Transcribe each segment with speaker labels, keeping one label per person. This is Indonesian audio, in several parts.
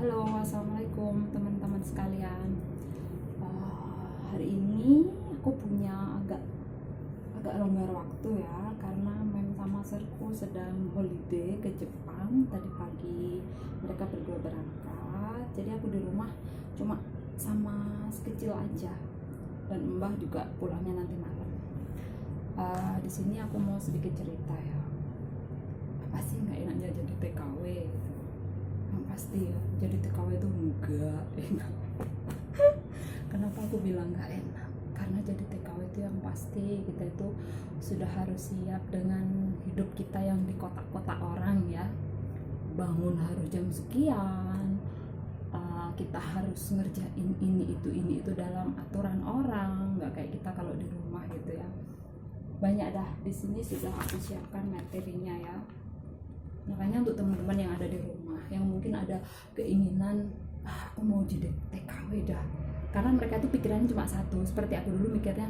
Speaker 1: Halo, assalamualaikum teman-teman sekalian. Hari ini aku punya agak agak longgar waktu ya, karena Mem sama Serku sedang holiday ke Jepang. Tadi pagi mereka berdua berangkat, jadi aku di rumah cuma sama sekecil aja. Dan Mbah juga pulangnya nanti malam. Di sini aku mau sedikit cerita ya. Apa sih nggak enaknya jadi TKW? Yang pasti ya, jadi TKW itu enggak enak. Kenapa aku bilang nggak enak? Karena jadi TKW itu yang pasti kita itu sudah harus siap dengan hidup kita yang di kotak-kotak orang ya. Bangun harus jam sekian, kita harus ngerjain ini itu dalam aturan orang, nggak kayak kita kalau di rumah gitu ya. Banyak dah di sini sudah aku siapkan materinya ya. Makanya untuk teman-teman yang ada di rumah, yang mungkin ada keinginan, aku mau jadi TKW dah. Karena mereka tuh pikirannya cuma satu, seperti aku dulu mikirnya,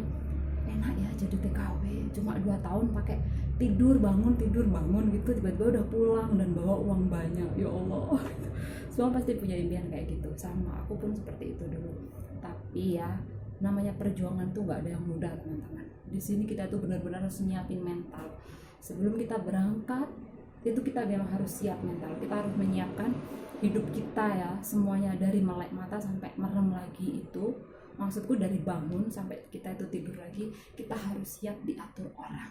Speaker 1: enak ya jadi TKW, cuma 2 tahun pakai tidur bangun gitu, tiba-tiba udah pulang dan bawa uang banyak. Ya Allah, semua pasti punya impian kayak gitu. Sama aku pun seperti itu dulu. Tapi ya, namanya perjuangan tuh nggak ada yang mudah teman-teman. Di sini kita tuh benar-benar harus nyiapin mental. Sebelum kita berangkat, itu kita memang harus siap mental. Kita harus menyiapkan hidup kita ya, semuanya dari melek mata sampai merem lagi. Itu maksudku dari bangun sampai kita itu tidur lagi, kita harus siap diatur orang.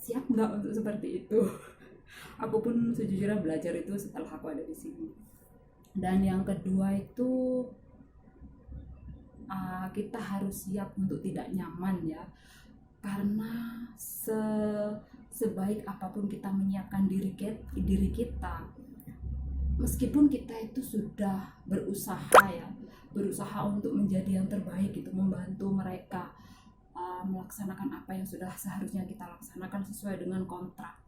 Speaker 1: Siap nggak untuk seperti itu? Aku pun sejujurnya belajar itu setelah aku ada di sini. Dan yang kedua itu, kita harus siap untuk tidak nyaman ya, karena sebaik apapun kita menyiapkan diri kita, meskipun kita itu sudah berusaha untuk menjadi yang terbaik gitu, membantu mereka melaksanakan apa yang sudah seharusnya kita laksanakan sesuai dengan kontrak,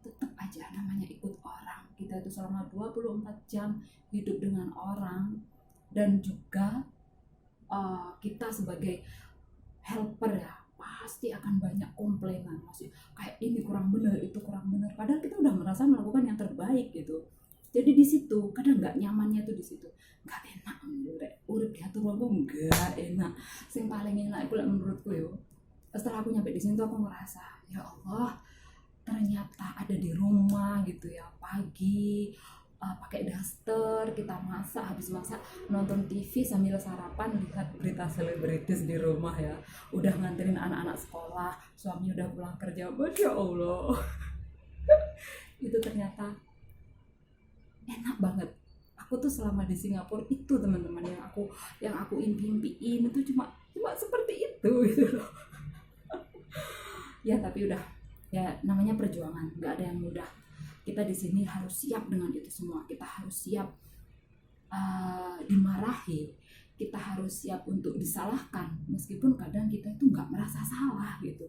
Speaker 1: tetap aja namanya ikut orang. Kita itu selama 24 jam hidup dengan orang, dan juga kita sebagai helper ya, pasti akan banyak komplainan, masih kayak ini kurang benar, itu kurang benar, padahal kita udah merasa melakukan yang terbaik gitu. Jadi di situ kadang nggak nyamannya tuh di situ, nggak enak urip diatur wong, nggak enak. Yang paling enak itu menurutku yo, setelah aku nyampe di sini tuh aku merasa ya Allah, ternyata ada di rumah gitu ya, pagi pakai daster, kita masak, habis masak nonton TV sambil sarapan, lihat berita selebritis di rumah ya, udah nganterin anak-anak sekolah, suami udah pulang kerja. Masya Allah, itu ternyata enak banget. Aku tuh selama di Singapura itu teman-teman, yang aku impiin itu cuma seperti itu gitu loh. Ya tapi udah, ya namanya perjuangan, nggak ada yang mudah. Kita di sini harus siap dengan itu semua. Kita harus siap dimarahi, kita harus siap untuk disalahkan, meskipun kadang kita itu nggak merasa salah gitu.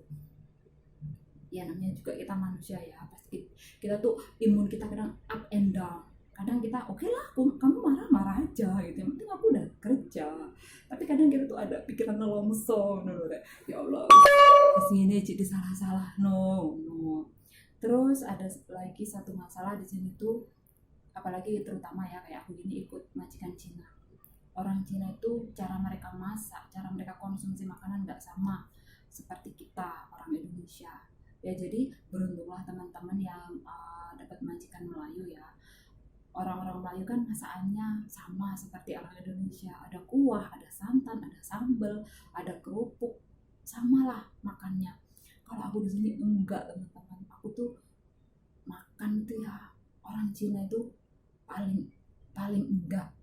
Speaker 1: Ya namanya juga kita manusia ya, pasti kita tuh imun kita kadang up and down. Kadang kita oke lah, kamu marah aja gitu, yang penting aku udah kerja. Tapi kadang kita tuh ada pikiran nelongso, ya Allah, kesini jadi salah no. Terus ada lagi satu masalah di sini tuh, apalagi terutama ya kayak aku gini ikut majikan Cina. Orang Cina itu cara mereka masak, cara mereka konsumsi makanan nggak sama seperti kita orang Indonesia. Ya jadi beruntunglah teman-teman yang dapat majikan Melayu ya. Orang-orang Melayu kan masakannya sama seperti orang Indonesia. Ada kuah, ada santan, ada sambal, ada kerupuk, samalah makannya. Kalau aku di sini enggak teman-teman, aku tuh makan tuh ya, orang Cina itu paling enggak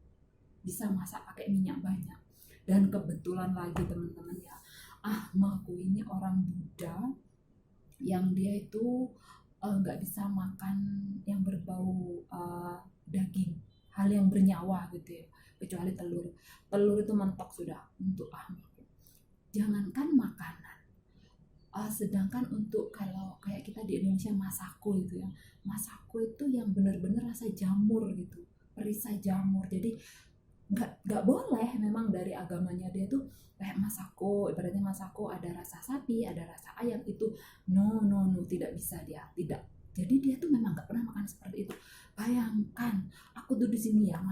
Speaker 1: bisa masak pakai minyak banyak. Dan kebetulan lagi teman-teman ya, ahmaku ini orang Buddha yang dia itu nggak bisa makan yang berbau daging, hal yang bernyawa gitu ya, kecuali telur itu mentok sudah untuk ahmaku. Jangankan makanan, sedangkan untuk kalau kayak kita di Indonesia masako itu ya, masako itu yang benar-benar rasa jamur gitu, perisai jamur. Jadi nggak boleh, memang dari agamanya dia tuh kayak masako, ibaratnya masako ada rasa sapi, ada rasa ayam, itu no, tidak bisa, dia tidak. Jadi dia tuh memang nggak pernah makan seperti itu. Bayangkan aku tuh di sini ya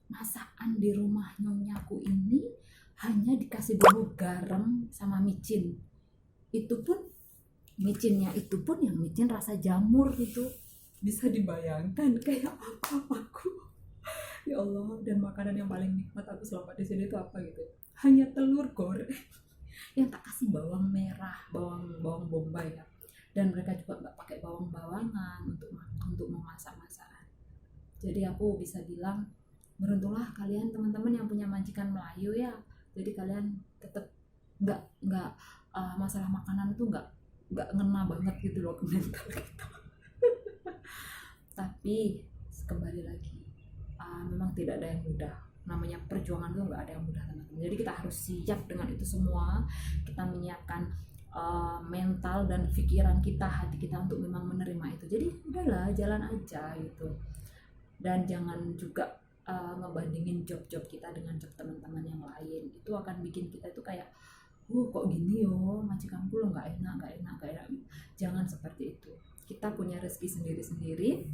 Speaker 1: masakan di rumah nyonyaku ini hanya dikasih dulu garam sama micin. Itu pun micinnya itu pun yang micin rasa jamur gitu. Bisa dibayangkan kayak apa aku. Ya Allah, dan makanan yang paling nikmat aku selama di sini itu apa gitu? Hanya telur goreng yang tak kasih bawang merah, bawang bombay ya. Dan mereka juga nggak pakai bawang-bawangan untuk memasak masakan. Jadi aku bisa bilang beruntunglah kalian teman-teman yang punya majikan Melayu ya. Jadi kalian tetap nggak masalah makanan tuh nggak ngena banget gitu loh ke mental kita. Tapi kembali lagi, memang tidak ada yang mudah. Namanya perjuangan tuh nggak ada yang mudah teman-teman. Jadi kita harus siap dengan itu semua. Kita menyiapkan mental dan pikiran kita, hati kita untuk memang menerima itu. Jadi udahlah, jalan aja gitu. Dan jangan juga ngebandingin job-job kita dengan job teman-teman yang lain. Itu akan bikin kita itu kayak kok gini yo, majikanku lo nggak enak. Jangan seperti itu. Kita punya rezeki sendiri-sendiri.